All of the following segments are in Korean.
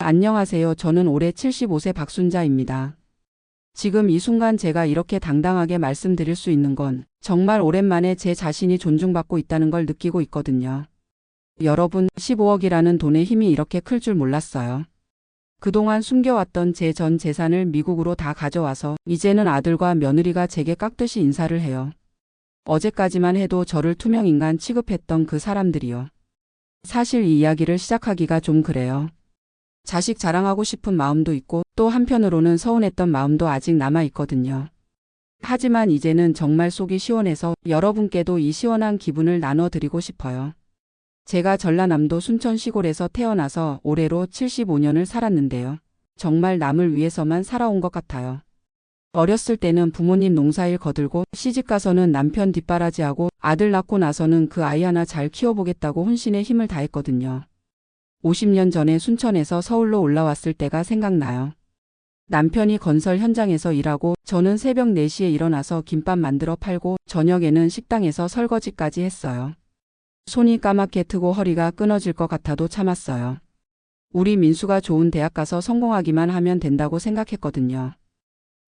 안녕하세요. 저는 올해 75세 박순자입니다. 지금 이 순간 제가 이렇게 당당하게 말씀드릴 수 있는 건 정말 오랜만에 제 자신이 존중받고 있다는 걸 느끼고 있거든요. 여러분, 15억이라는 돈의 힘이 이렇게 클 줄 몰랐어요. 그동안 숨겨왔던 제 전 재산을 미국으로 다 가져와서 이제는 아들과 며느리가 제게 깍듯이 인사를 해요. 어제까지만 해도 저를 투명인간 취급했던 그 사람들이요. 사실 이 이야기를 시작하기가 좀 그래요. 자식 자랑하고 싶은 마음도 있고 또 한편으로는 서운했던 마음도 아직 남아있거든요. 하지만 이제는 정말 속이 시원해서 여러분께도 이 시원한 기분을 나눠드리고 싶어요. 제가 전라남도 순천 시골에서 태어나서 올해로 75년을 살았는데요. 정말 남을 위해서만 살아온 것 같아요. 어렸을 때는 부모님 농사일 거들고 시집가서는 남편 뒷바라지하고 아들 낳고 나서는 그 아이 하나 잘 키워보겠다고 혼신의 힘을 다했거든요. 50년 전에 순천에서 서울로 올라왔을 때가 생각나요. 남편이 건설 현장에서 일하고 저는 새벽 4시에 일어나서 김밥 만들어 팔고 저녁에는 식당에서 설거지까지 했어요. 손이 까맣게 트고 허리가 끊어질 것 같아도 참았어요. 우리 민수가 좋은 대학 가서 성공하기만 하면 된다고 생각했거든요.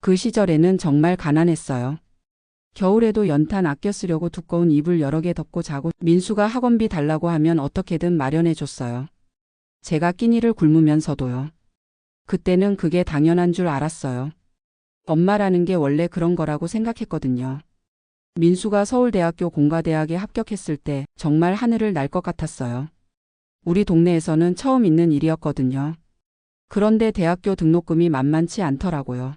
그 시절에는 정말 가난했어요. 겨울에도 연탄 아껴 쓰려고 두꺼운 이불 여러 개 덮고 자고 민수가 학원비 달라고 하면 어떻게든 마련해 줬어요. 제가 끼니를 굶으면서도요. 그때는 그게 당연한 줄 알았어요. 엄마라는 게 원래 그런 거라고 생각했거든요. 민수가 서울대학교 공과대학에 합격했을 때 정말 하늘을 날 것 같았어요. 우리 동네에서는 처음 있는 일이었거든요. 그런데 대학교 등록금이 만만치 않더라고요.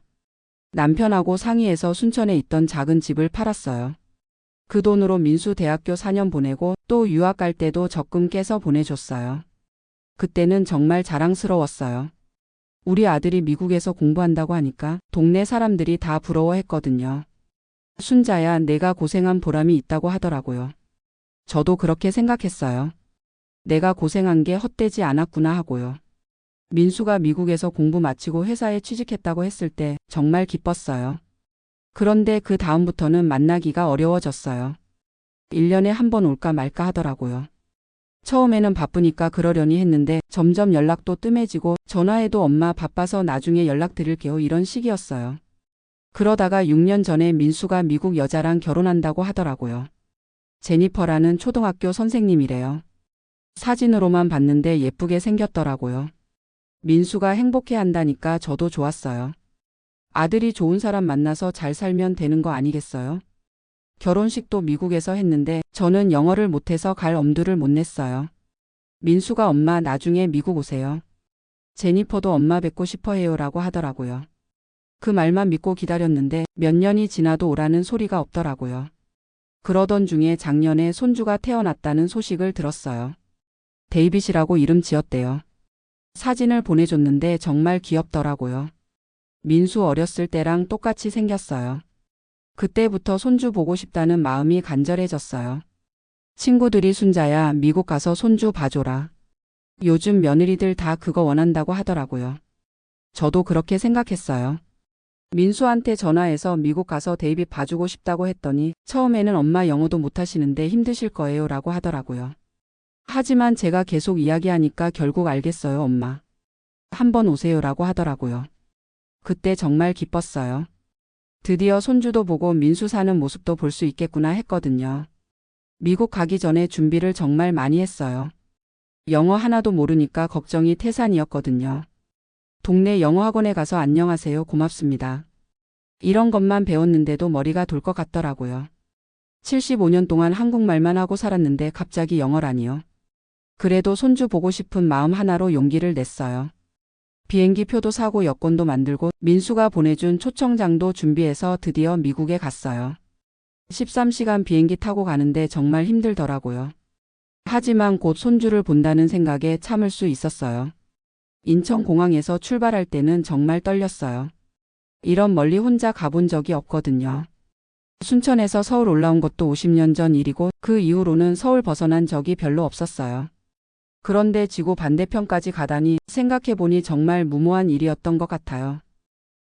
남편하고 상의해서 순천에 있던 작은 집을 팔았어요. 그 돈으로 민수 대학교 4년 보내고 또 유학 갈 때도 적금 깨서 보내줬어요. 그때는 정말 자랑스러웠어요. 우리 아들이 미국에서 공부한다고 하니까 동네 사람들이 다 부러워했거든요. 순자야, 내가 고생한 보람이 있다고 하더라고요. 저도 그렇게 생각했어요. 내가 고생한 게 헛되지 않았구나 하고요. 민수가 미국에서 공부 마치고 회사에 취직했다고 했을 때 정말 기뻤어요. 그런데 그 다음부터는 만나기가 어려워졌어요. 1년에 한 번 올까 말까 하더라고요. 처음에는 바쁘니까 그러려니 했는데 점점 연락도 뜸해지고 전화해도 엄마 바빠서 나중에 연락드릴게요 이런 식이었어요. 그러다가 6년 전에 민수가 미국 여자랑 결혼한다고 하더라고요. 제니퍼라는 초등학교 선생님이래요. 사진으로만 봤는데 예쁘게 생겼더라고요. 민수가 행복해 한다니까 저도 좋았어요. 아들이 좋은 사람 만나서 잘 살면 되는 거 아니겠어요? 결혼식도 미국에서 했는데 저는 영어를 못해서 갈 엄두를 못 냈어요. 민수가 엄마 나중에 미국 오세요. 제니퍼도 엄마 뵙고 싶어 해요라고 하더라고요. 그 말만 믿고 기다렸는데 몇 년이 지나도 오라는 소리가 없더라고요. 그러던 중에 작년에 손주가 태어났다는 소식을 들었어요. 데이빗이라고 이름 지었대요. 사진을 보내줬는데 정말 귀엽더라고요. 민수 어렸을 때랑 똑같이 생겼어요. 그때부터 손주 보고 싶다는 마음이 간절해졌어요. 친구들이 순자야, 미국 가서 손주 봐줘라. 요즘 며느리들 다 그거 원한다고 하더라고요. 저도 그렇게 생각했어요. 민수한테 전화해서 미국 가서 데이빗 봐주고 싶다고 했더니 처음에는 엄마 영어도 못하시는데 힘드실 거예요 라고 하더라고요. 하지만 제가 계속 이야기하니까 결국 알겠어요 엄마. 한번 오세요 라고 하더라고요. 그때 정말 기뻤어요. 드디어 손주도 보고 민수 사는 모습도 볼 수 있겠구나 했거든요. 미국 가기 전에 준비를 정말 많이 했어요. 영어 하나도 모르니까 걱정이 태산이었거든요. 동네 영어학원에 가서 안녕하세요 고맙습니다. 이런 것만 배웠는데도 머리가 돌 것 같더라고요. 75년 동안 한국말만 하고 살았는데 갑자기 영어라니요. 그래도 손주 보고 싶은 마음 하나로 용기를 냈어요. 비행기 표도 사고 여권도 만들고 민수가 보내준 초청장도 준비해서 드디어 미국에 갔어요. 13시간 비행기 타고 가는데 정말 힘들더라고요. 하지만 곧 손주를 본다는 생각에 참을 수 있었어요. 인천공항에서 출발할 때는 정말 떨렸어요. 이런 멀리 혼자 가본 적이 없거든요. 순천에서 서울 올라온 것도 50년 전 일이고 그 이후로는 서울 벗어난 적이 별로 없었어요. 그런데 지구 반대편까지 가다니 생각해보니 정말 무모한 일이었던 것 같아요.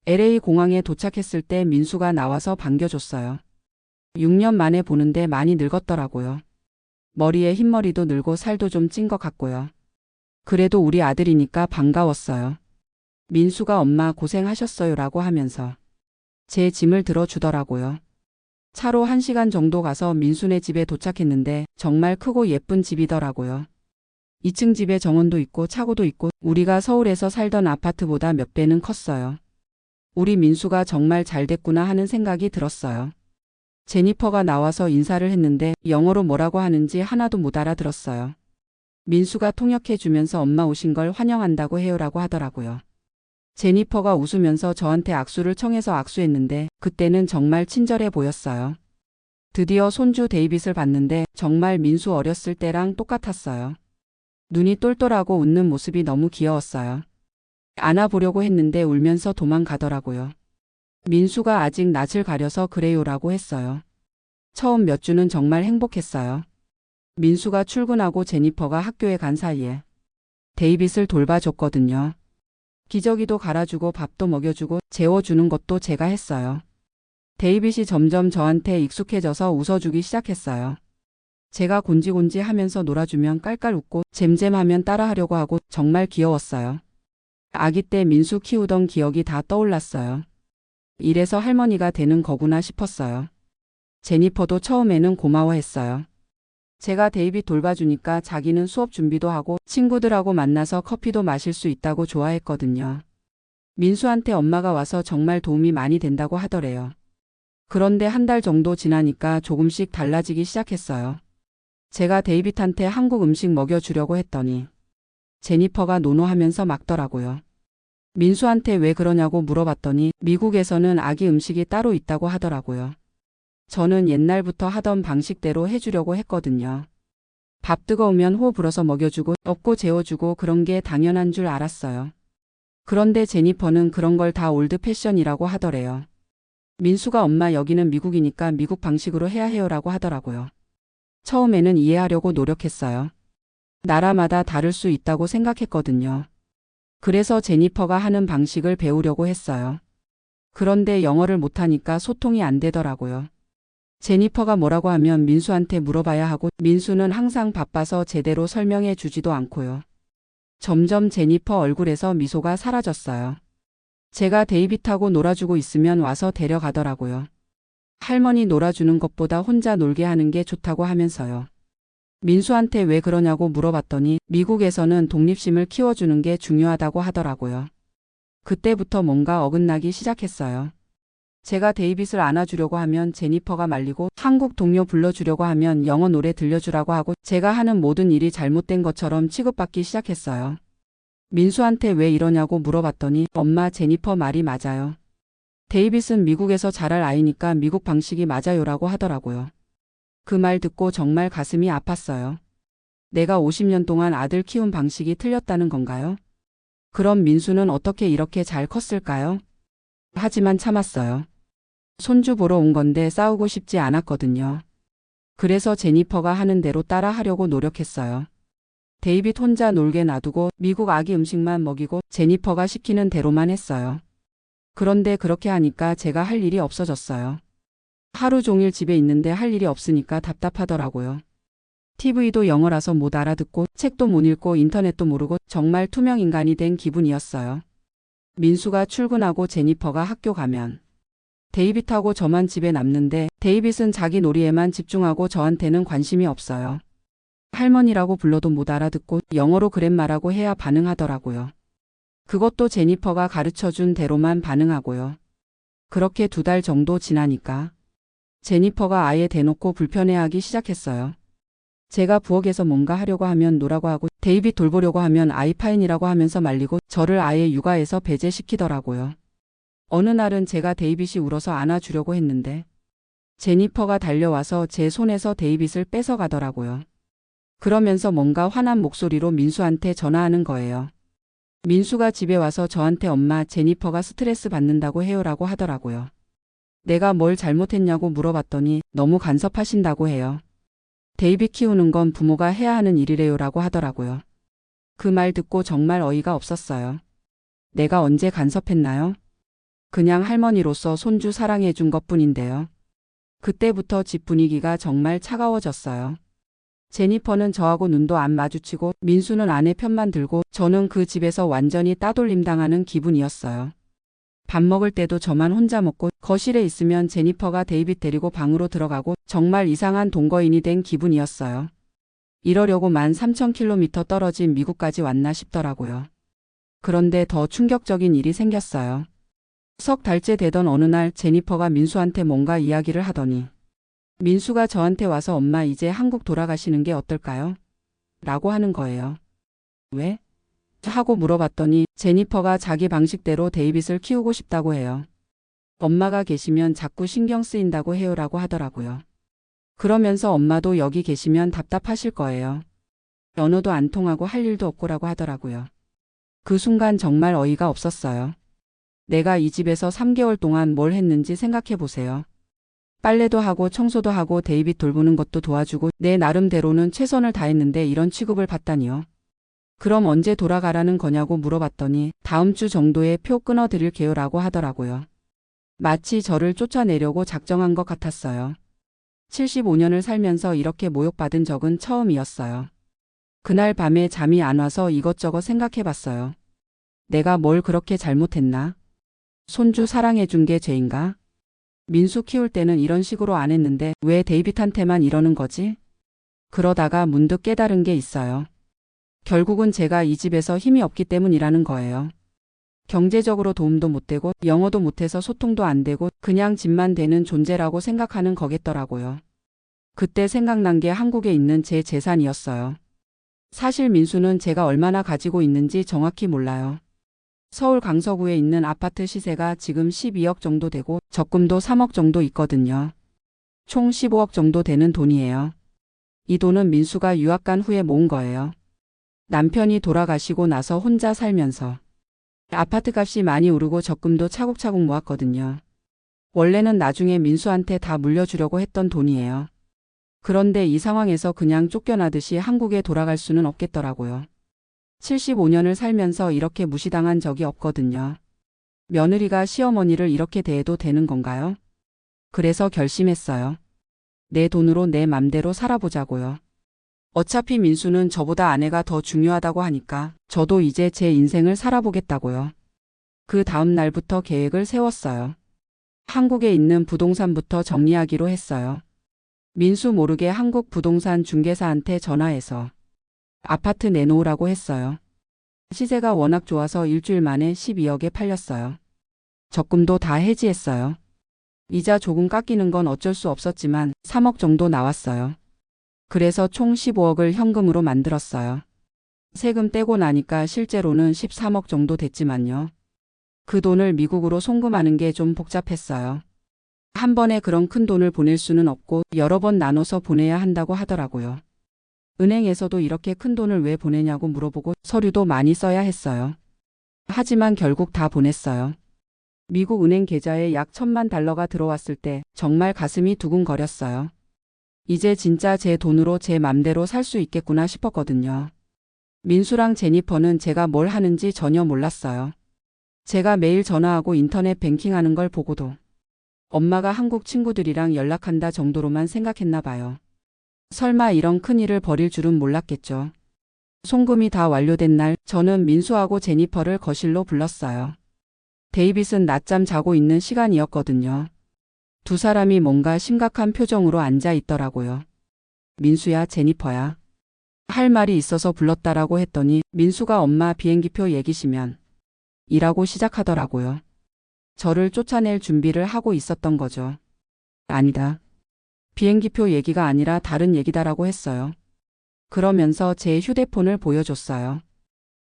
LA 공항에 도착했을 때 민수가 나와서 반겨줬어요. 6년 만에 보는데 많이 늙었더라고요. 머리에 흰머리도 늘고 살도 좀 찐 것 같고요. 그래도 우리 아들이니까 반가웠어요. 민수가 엄마 고생하셨어요라고 하면서 제 짐을 들어주더라고요. 차로 1시간 정도 가서 민수네 집에 도착했는데 정말 크고 예쁜 집이더라고요. 2층 집에 정원도 있고 차고도 있고 우리가 서울에서 살던 아파트보다 몇 배는 컸어요. 우리 민수가 정말 잘 됐구나 하는 생각이 들었어요. 제니퍼가 나와서 인사를 했는데 영어로 뭐라고 하는지 하나도 못 알아들었어요. 민수가 통역해 주면서 엄마 오신 걸 환영한다고 해요라고 하더라고요. 제니퍼가 웃으면서 저한테 악수를 청해서 악수했는데 그때는 정말 친절해 보였어요. 드디어 손주 데이빗을 봤는데 정말 민수 어렸을 때랑 똑같았어요. 눈이 똘똘하고 웃는 모습이 너무 귀여웠어요. 안아보려고 했는데 울면서 도망가더라고요. 민수가 아직 낯을 가려서 그래요라고 했어요. 처음 몇 주는 정말 행복했어요. 민수가 출근하고 제니퍼가 학교에 간 사이에 데이빗을 돌봐줬거든요. 기저귀도 갈아주고 밥도 먹여주고 재워주는 것도 제가 했어요. 데이빗이 점점 저한테 익숙해져서 웃어주기 시작했어요. 제가 곤지곤지 하면서 놀아주면 깔깔 웃고 잼잼하면 따라하려고 하고 정말 귀여웠어요. 아기 때 민수 키우던 기억이 다 떠올랐어요. 이래서 할머니가 되는 거구나 싶었어요. 제니퍼도 처음에는 고마워했어요. 제가 데이빗 돌봐주니까 자기는 수업 준비도 하고 친구들하고 만나서 커피도 마실 수 있다고 좋아했거든요. 민수한테 엄마가 와서 정말 도움이 많이 된다고 하더래요. 그런데 1달 정도 지나니까 조금씩 달라지기 시작했어요. 제가 데이빗한테 한국 음식 먹여주려고 했더니 제니퍼가 노노하면서 막더라고요. 민수한테 왜 그러냐고 물어봤더니 미국에서는 아기 음식이 따로 있다고 하더라고요. 저는 옛날부터 하던 방식대로 해주려고 했거든요. 밥 뜨거우면 호 불어서 먹여주고 업고 재워주고 그런 게 당연한 줄 알았어요. 그런데 제니퍼는 그런 걸 다 올드 패션이라고 하더래요. 민수가 엄마 여기는 미국이니까 미국 방식으로 해야 해요라고 하더라고요. 처음에는 이해하려고 노력했어요. 나라마다 다를 수 있다고 생각했거든요. 그래서 제니퍼가 하는 방식을 배우려고 했어요. 그런데 영어를 못하니까 소통이 안 되더라고요. 제니퍼가 뭐라고 하면 민수한테 물어봐야 하고 민수는 항상 바빠서 제대로 설명해 주지도 않고요. 점점 제니퍼 얼굴에서 미소가 사라졌어요. 제가 데이빗하고 놀아주고 있으면 와서 데려가더라고요. 할머니 놀아주는 것보다 혼자 놀게 하는 게 좋다고 하면서요. 민수한테 왜 그러냐고 물어봤더니 미국에서는 독립심을 키워주는 게 중요하다고 하더라고요. 그때부터 뭔가 어긋나기 시작했어요. 제가 데이빗을 안아주려고 하면 제니퍼가 말리고 한국 동요 불러주려고 하면 영어 노래 들려주라고 하고 제가 하는 모든 일이 잘못된 것처럼 취급받기 시작했어요. 민수한테 왜 이러냐고 물어봤더니 엄마 제니퍼 말이 맞아요. 데이빗은 미국에서 자랄 아이니까 미국 방식이 맞아요라고 하더라고요. 그 말 듣고 정말 가슴이 아팠어요. 내가 50년 동안 아들 키운 방식이 틀렸다는 건가요? 그럼 민수는 어떻게 이렇게 잘 컸을까요? 하지만 참았어요. 손주 보러 온 건데 싸우고 싶지 않았거든요. 그래서 제니퍼가 하는 대로 따라 하려고 노력했어요. 데이빗 혼자 놀게 놔두고 미국 아기 음식만 먹이고 제니퍼가 시키는 대로만 했어요. 그런데 그렇게 하니까 제가 할 일이 없어졌어요. 하루 종일 집에 있는데 할 일이 없으니까 답답하더라고요. TV도 영어라서 못 알아듣고 책도 못 읽고 인터넷도 모르고 정말 투명 인간이 된 기분이었어요. 민수가 출근하고 제니퍼가 학교 가면 데이빗하고 저만 집에 남는데 데이빗은 자기 놀이에만 집중하고 저한테는 관심이 없어요. 할머니라고 불러도 못 알아듣고 영어로 그랜마라고 해야 반응하더라고요. 그것도 제니퍼가 가르쳐준 대로만 반응하고요. 그렇게 2달 정도 지나니까 제니퍼가 아예 대놓고 불편해하기 시작했어요. 제가 부엌에서 뭔가 하려고 하면 노라고 하고 데이빗 돌보려고 하면 아이파인이라고 하면서 말리고 저를 아예 육아에서 배제시키더라고요. 어느 날은 제가 데이빗이 울어서 안아주려고 했는데 제니퍼가 달려와서 제 손에서 데이빗을 뺏어가더라고요. 그러면서 뭔가 화난 목소리로 민수한테 전화하는 거예요. 민수가 집에 와서 저한테 엄마 제니퍼가 스트레스 받는다고 해요라고 하더라고요. 내가 뭘 잘못했냐고 물어봤더니 너무 간섭하신다고 해요. 데이빗 키우는 건 부모가 해야 하는 일이래요라고 하더라고요. 그 말 듣고 정말 어이가 없었어요. 내가 언제 간섭했나요? 그냥 할머니로서 손주 사랑해 준 것뿐인데요. 그때부터 집 분위기가 정말 차가워졌어요. 제니퍼는 저하고 눈도 안 마주치고 민수는 아내 편만 들고 저는 그 집에서 완전히 따돌림 당하는 기분이었어요. 밥 먹을 때도 저만 혼자 먹고 거실에 있으면 제니퍼가 데이빗 데리고 방으로 들어가고 정말 이상한 동거인이 된 기분이었어요. 이러려고 13,000km 떨어진 미국까지 왔나 싶더라고요. 그런데 더 충격적인 일이 생겼어요. 석 달째 되던 어느 날 제니퍼가 민수한테 뭔가 이야기를 하더니 민수가 저한테 와서 엄마 이제 한국 돌아가시는 게 어떨까요? 라고 하는 거예요. 왜? 하고 물어봤더니 제니퍼가 자기 방식대로 데이빗을 키우고 싶다고 해요. 엄마가 계시면 자꾸 신경 쓰인다고 해요라고 하더라고요. 그러면서 엄마도 여기 계시면 답답하실 거예요. 언어도 안 통하고 할 일도 없고라고 하더라고요. 그 순간 정말 어이가 없었어요. 내가 이 집에서 3개월 동안 뭘 했는지 생각해 보세요. 빨래도 하고 청소도 하고 데이빗 돌보는 것도 도와주고 내 나름대로는 최선을 다했는데 이런 취급을 받다니요. 그럼 언제 돌아가라는 거냐고 물어봤더니 다음 주 정도에 표 끊어드릴게요 라고 하더라고요. 마치 저를 쫓아내려고 작정한 것 같았어요. 75년을 살면서 이렇게 모욕받은 적은 처음이었어요. 그날 밤에 잠이 안 와서 이것저것 생각해 봤어요. 내가 뭘 그렇게 잘못했나? 손주 사랑해준 게 죄인가? 민수 키울 때는 이런 식으로 안 했는데 왜 데이빗한테만 이러는 거지? 그러다가 문득 깨달은 게 있어요. 결국은 제가 이 집에서 힘이 없기 때문이라는 거예요. 경제적으로 도움도 못 되고 영어도 못해서 소통도 안 되고 그냥 집만 되는 존재라고 생각하는 거겠더라고요. 그때 생각난 게 한국에 있는 제 재산이었어요. 사실 민수는 제가 얼마나 가지고 있는지 정확히 몰라요. 서울 강서구에 있는 아파트 시세가 지금 12억 정도 되고 적금도 3억 정도 있거든요. 총 15억 정도 되는 돈이에요. 이 돈은 민수가 유학 간 후에 모은 거예요. 남편이 돌아가시고 나서 혼자 살면서 아파트 값이 많이 오르고 적금도 차곡차곡 모았거든요. 원래는 나중에 민수한테 다 물려주려고 했던 돈이에요. 그런데 이 상황에서 그냥 쫓겨나듯이 한국에 돌아갈 수는 없겠더라고요. 75년을 살면서 이렇게 무시당한 적이 없거든요. 며느리가 시어머니를 이렇게 대해도 되는 건가요? 그래서 결심했어요. 내 돈으로 내 맘대로 살아보자고요. 어차피 민수는 저보다 아내가 더 중요하다고 하니까 저도 이제 제 인생을 살아보겠다고요. 그 다음 날부터 계획을 세웠어요. 한국에 있는 부동산부터 정리하기로 했어요. 민수 모르게 한국 부동산 중개사한테 전화해서 아파트 내놓으라고 했어요. 시세가 워낙 좋아서 일주일 만에 12억에 팔렸어요. 적금도 다 해지했어요. 이자 조금 깎이는 건 어쩔 수 없었지만 3억 정도 나왔어요. 그래서 총 15억을 현금으로 만들었어요. 세금 떼고 나니까 실제로는 13억 정도 됐지만요. 그 돈을 미국으로 송금하는 게 좀 복잡했어요. 한 번에 그런 큰 돈을 보낼 수는 없고 여러 번 나눠서 보내야 한다고 하더라고요. 은행에서도 이렇게 큰 돈을 왜 보내냐고 물어보고 서류도 많이 써야 했어요. 하지만 결국 다 보냈어요. 미국 은행 계좌에 약 1,000만 달러가 들어왔을 때 정말 가슴이 두근거렸어요. 이제 진짜 제 돈으로 제 맘대로 살 수 있겠구나 싶었거든요. 민수랑 제니퍼는 제가 뭘 하는지 전혀 몰랐어요. 제가 매일 전화하고 인터넷 뱅킹하는 걸 보고도 엄마가 한국 친구들이랑 연락한다 정도로만 생각했나 봐요. 설마 이런 큰일을 벌일 줄은 몰랐겠죠. 송금이 다 완료된 날 저는 민수하고 제니퍼를 거실로 불렀어요. 데이빗은 낮잠 자고 있는 시간이었거든요. 두 사람이 뭔가 심각한 표정으로 앉아 있더라고요. 민수야, 제니퍼야. 할 말이 있어서 불렀다라고 했더니 민수가 엄마 비행기표 얘기시면 이라고 시작하더라고요. 저를 쫓아낼 준비를 하고 있었던 거죠. 아니다. 비행기표 얘기가 아니라 다른 얘기다라고 했어요. 그러면서 제 휴대폰을 보여줬어요.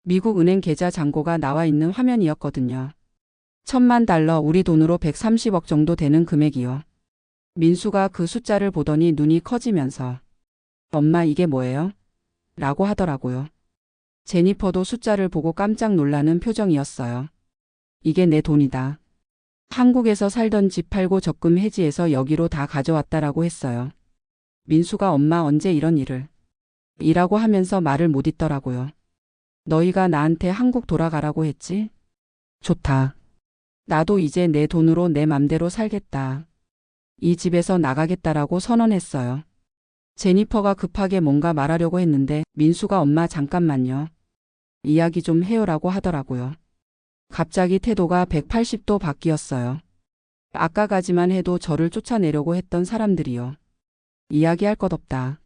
미국 은행 계좌 잔고가 나와 있는 화면이었거든요. 1,000만 달러, 우리 돈으로 130억 정도 되는 금액이요. 민수가 그 숫자를 보더니 눈이 커지면서 엄마 이게 뭐예요? 라고 하더라고요. 제니퍼도 숫자를 보고 깜짝 놀라는 표정이었어요. 이게 내 돈이다. 한국에서 살던 집 팔고 적금 해지해서 여기로 다 가져왔다라고 했어요. 민수가 엄마 언제 이런 일을? 이라고 하면서 말을 못 잇더라고요. 너희가 나한테 한국 돌아가라고 했지? 좋다. 나도 이제 내 돈으로 내 맘대로 살겠다. 이 집에서 나가겠다라고 선언했어요. 제니퍼가 급하게 뭔가 말하려고 했는데 민수가 엄마 잠깐만요. 이야기 좀 해요라고 하더라고요. 갑자기 태도가 180도 바뀌었어요. 아까까지만 해도 저를 쫓아내려고 했던 사람들이요. 이야기할 것 없다.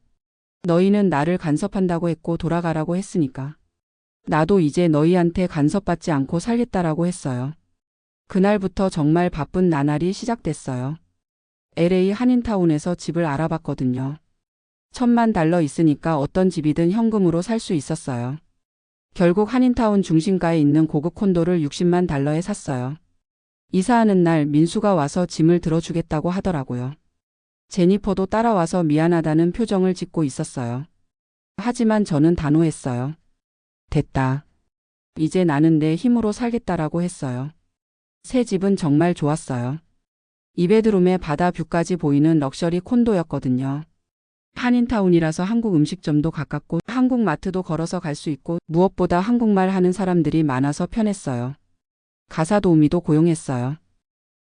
너희는 나를 간섭한다고 했고 돌아가라고 했으니까. 나도 이제 너희한테 간섭받지 않고 살겠다라고 했어요. 그날부터 정말 바쁜 나날이 시작됐어요. LA 한인타운에서 집을 알아봤거든요. $10,000 있으니까 어떤 집이든 현금으로 살 수 있었어요. 결국 한인타운 중심가에 있는 고급 콘도를 $600,000에 샀어요. 이사하는 날 민수가 와서 짐을 들어주겠다고 하더라고요. 제니퍼도 따라와서 미안하다는 표정을 짓고 있었어요. 하지만 저는 단호했어요. 됐다. 이제 나는 내 힘으로 살겠다라고 했어요. 새 집은 정말 좋았어요. 2베드룸에 바다 뷰까지 보이는 럭셔리 콘도였거든요. 한인타운이라서 한국 음식점도 가깝고 한국 마트도 걸어서 갈 수 있고 무엇보다 한국말 하는 사람들이 많아서 편했어요. 가사 도우미도 고용했어요.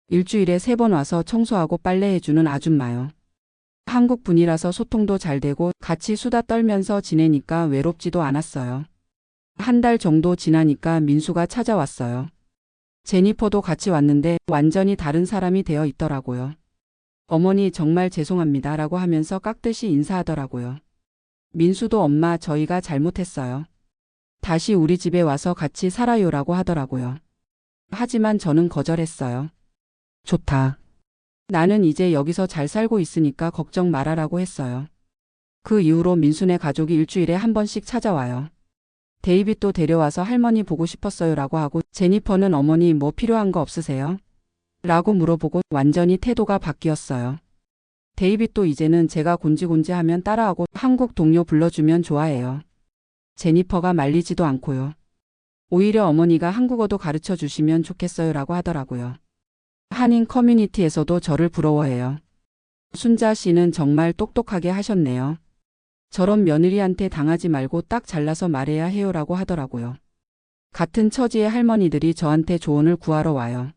일주일에 3번 와서 청소하고 빨래해주는 아줌마요. 한국 분이라서 소통도 잘 되고 같이 수다 떨면서 지내니까 외롭지도 않았어요. 한 달 정도 지나니까 민수가 찾아왔어요. 제니퍼도 같이 왔는데 완전히 다른 사람이 되어 있더라고요. 어머니 정말 죄송합니다 라고 하면서 깍듯이 인사하더라고요. 민수도 엄마 저희가 잘못했어요. 다시 우리 집에 와서 같이 살아요라고 하더라고요. 하지만 저는 거절했어요. 좋다. 나는 이제 여기서 잘 살고 있으니까 걱정 말아라고 했어요. 그 이후로 민수네 가족이 일주일에 한 번씩 찾아와요. 데이빗도 데려와서 할머니 보고 싶었어요 라고 하고 제니퍼는 어머니 뭐 필요한 거 없으세요? 라고 물어보고 완전히 태도가 바뀌었어요. 데이빗도 이제는 제가 곤지곤지하면 따라하고 한국 동료 불러주면 좋아해요. 제니퍼가 말리지도 않고요. 오히려 어머니가 한국어도 가르쳐 주시면 좋겠어요 라고 하더라고요. 한인 커뮤니티에서도 저를 부러워해요. 순자 씨는 정말 똑똑하게 하셨네요. 저런 며느리한테 당하지 말고 딱 잘라서 말해야 해요라고 하더라고요. 같은 처지의 할머니들이 저한테 조언을 구하러 와요.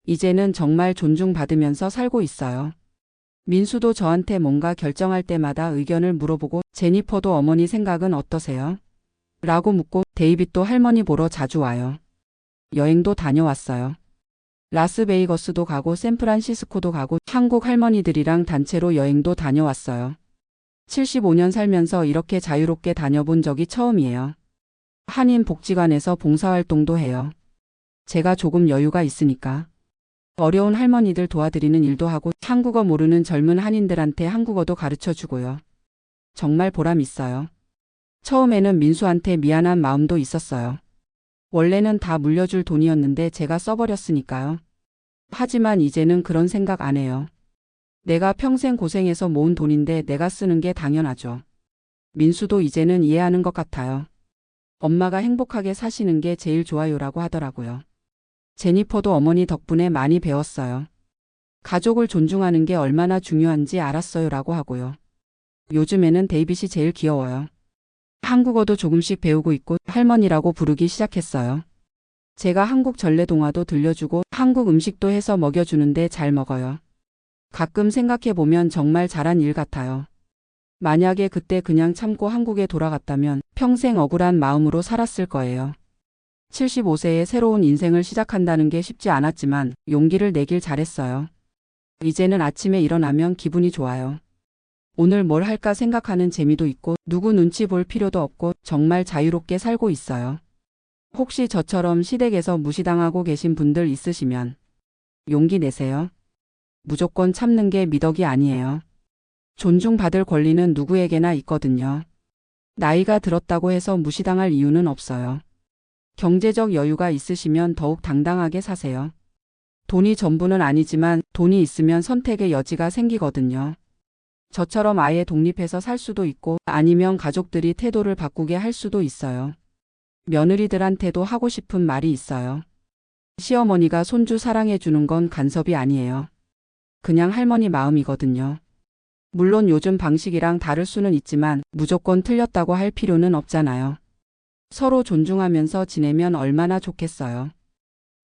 이제는 정말 존중받으면서 살고 있어요. 민수도 저한테 뭔가 결정할 때마다 의견을 물어보고 제니퍼도 어머니 생각은 어떠세요? 라고 묻고 데이빗도 할머니 보러 자주 와요. 여행도 다녀왔어요. 라스베이거스도 가고 샌프란시스코도 가고 한국 할머니들이랑 단체로 여행도 다녀왔어요. 75년 살면서 이렇게 자유롭게 다녀본 적이 처음이에요. 한인 복지관에서 봉사활동도 해요. 제가 조금 여유가 있으니까. 어려운 할머니들 도와드리는 일도 하고 한국어 모르는 젊은 한인들한테 한국어도 가르쳐 주고요. 정말 보람 있어요. 처음에는 민수한테 미안한 마음도 있었어요. 원래는 다 물려줄 돈이었는데 제가 써버렸으니까요. 하지만 이제는 그런 생각 안 해요. 내가 평생 고생해서 모은 돈인데 내가 쓰는 게 당연하죠. 민수도 이제는 이해하는 것 같아요. 엄마가 행복하게 사시는 게 제일 좋아요라고 하더라고요. 제니퍼도 어머니 덕분에 많이 배웠어요. 가족을 존중하는 게 얼마나 중요한지 알았어요라고 하고요. 요즘에는 데이빗이 제일 귀여워요. 한국어도 조금씩 배우고 있고 할머니라고 부르기 시작했어요. 제가 한국 전래동화도 들려주고 한국 음식도 해서 먹여주는데 잘 먹어요. 가끔 생각해보면 정말 잘한 일 같아요. 만약에 그때 그냥 참고 한국에 돌아갔다면 평생 억울한 마음으로 살았을 거예요. 75세에 새로운 인생을 시작한다는 게 쉽지 않았지만 용기를 내길 잘했어요. 이제는 아침에 일어나면 기분이 좋아요. 오늘 뭘 할까 생각하는 재미도 있고 누구 눈치 볼 필요도 없고 정말 자유롭게 살고 있어요. 혹시 저처럼 시댁에서 무시당하고 계신 분들 있으시면 용기 내세요. 무조건 참는 게 미덕이 아니에요. 존중받을 권리는 누구에게나 있거든요. 나이가 들었다고 해서 무시당할 이유는 없어요. 경제적 여유가 있으시면 더욱 당당하게 사세요. 돈이 전부는 아니지만 돈이 있으면 선택의 여지가 생기거든요. 저처럼 아예 독립해서 살 수도 있고 아니면 가족들이 태도를 바꾸게 할 수도 있어요. 며느리들한테도 하고 싶은 말이 있어요. 시어머니가 손주 사랑해 주는 건 간섭이 아니에요. 그냥 할머니 마음이거든요. 물론 요즘 방식이랑 다를 수는 있지만 무조건 틀렸다고 할 필요는 없잖아요. 서로 존중하면서 지내면 얼마나 좋겠어요.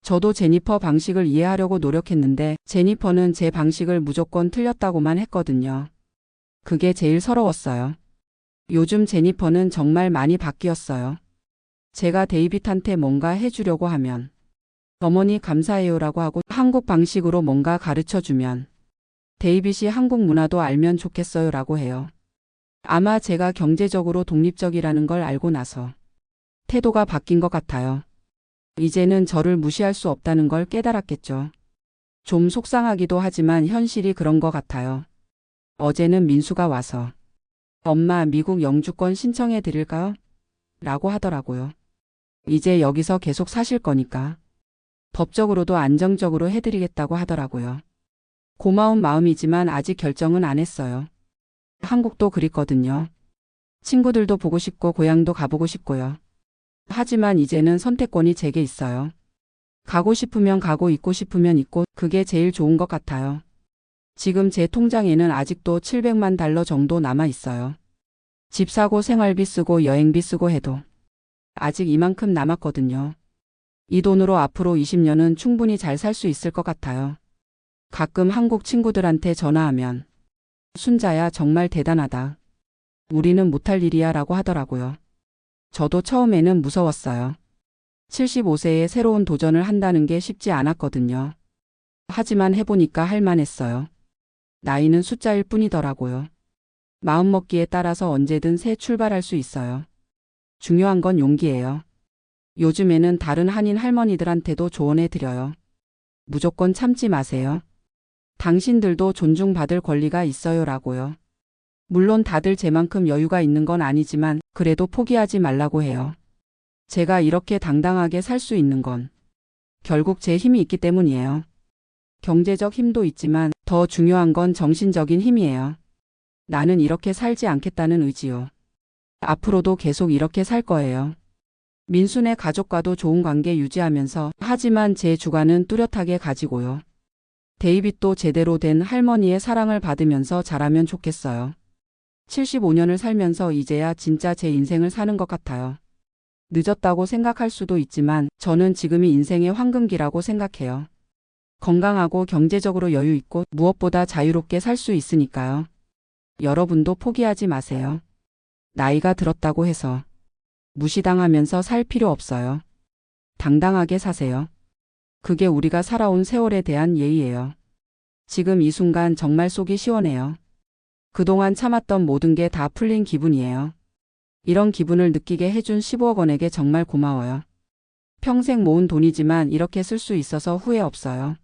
저도 제니퍼 방식을 이해하려고 노력했는데 제니퍼는 제 방식을 무조건 틀렸다고만 했거든요. 그게 제일 서러웠어요. 요즘 제니퍼는 정말 많이 바뀌었어요. 제가 데이빗한테 뭔가 해주려고 하면 어머니 감사해요라고 하고 한국 방식으로 뭔가 가르쳐주면 데이빗이 한국 문화도 알면 좋겠어요라고 해요. 아마 제가 경제적으로 독립적이라는 걸 알고 나서 태도가 바뀐 것 같아요. 이제는 저를 무시할 수 없다는 걸 깨달았겠죠. 좀 속상하기도 하지만 현실이 그런 것 같아요. 어제는 민수가 와서 엄마 미국 영주권 신청해 드릴까요? 라고 하더라고요. 이제 여기서 계속 사실 거니까 법적으로도 안정적으로 해드리겠다고 하더라고요. 고마운 마음이지만 아직 결정은 안 했어요. 한국도 그립거든요. 친구들도 보고 싶고 고향도 가보고 싶고요. 하지만 이제는 선택권이 제게 있어요. 가고 싶으면 가고 있고 싶으면 있고 그게 제일 좋은 것 같아요. 지금 제 통장에는 아직도 700만 달러 정도 남아 있어요. 집 사고 생활비 쓰고 여행비 쓰고 해도 아직 이만큼 남았거든요. 이 돈으로 앞으로 20년은 충분히 잘 살 수 있을 것 같아요. 가끔 한국 친구들한테 전화하면 순자야 정말 대단하다. 우리는 못할 일이야 라고 하더라고요. 저도 처음에는 무서웠어요. 75세에 새로운 도전을 한다는 게 쉽지 않았거든요. 하지만 해보니까 할만했어요. 나이는 숫자일 뿐이더라고요. 마음먹기에 따라서 언제든 새 출발할 수 있어요. 중요한 건 용기예요. 요즘에는 다른 한인 할머니들한테도 조언해 드려요. 무조건 참지 마세요. 당신들도 존중받을 권리가 있어요라고요. 물론 다들 제만큼 여유가 있는 건 아니지만 그래도 포기하지 말라고 해요. 제가 이렇게 당당하게 살 수 있는 건 결국 제 힘이 있기 때문이에요. 경제적 힘도 있지만 더 중요한 건 정신적인 힘이에요. 나는 이렇게 살지 않겠다는 의지요. 앞으로도 계속 이렇게 살 거예요. 민수네 가족과도 좋은 관계 유지하면서 하지만 제 주관은 뚜렷하게 가지고요. 데이빗도 제대로 된 할머니의 사랑을 받으면서 자라면 좋겠어요. 75년을 살면서 이제야 진짜 제 인생을 사는 것 같아요. 늦었다고 생각할 수도 있지만 저는 지금이 인생의 황금기라고 생각해요. 건강하고 경제적으로 여유 있고 무엇보다 자유롭게 살 수 있으니까요. 여러분도 포기하지 마세요. 나이가 들었다고 해서 무시당하면서 살 필요 없어요. 당당하게 사세요. 그게 우리가 살아온 세월에 대한 예의예요. 지금 이 순간 정말 속이 시원해요. 그동안 참았던 모든 게 다 풀린 기분이에요. 이런 기분을 느끼게 해준 15억 원에게 정말 고마워요. 평생 모은 돈이지만 이렇게 쓸 수 있어서 후회 없어요.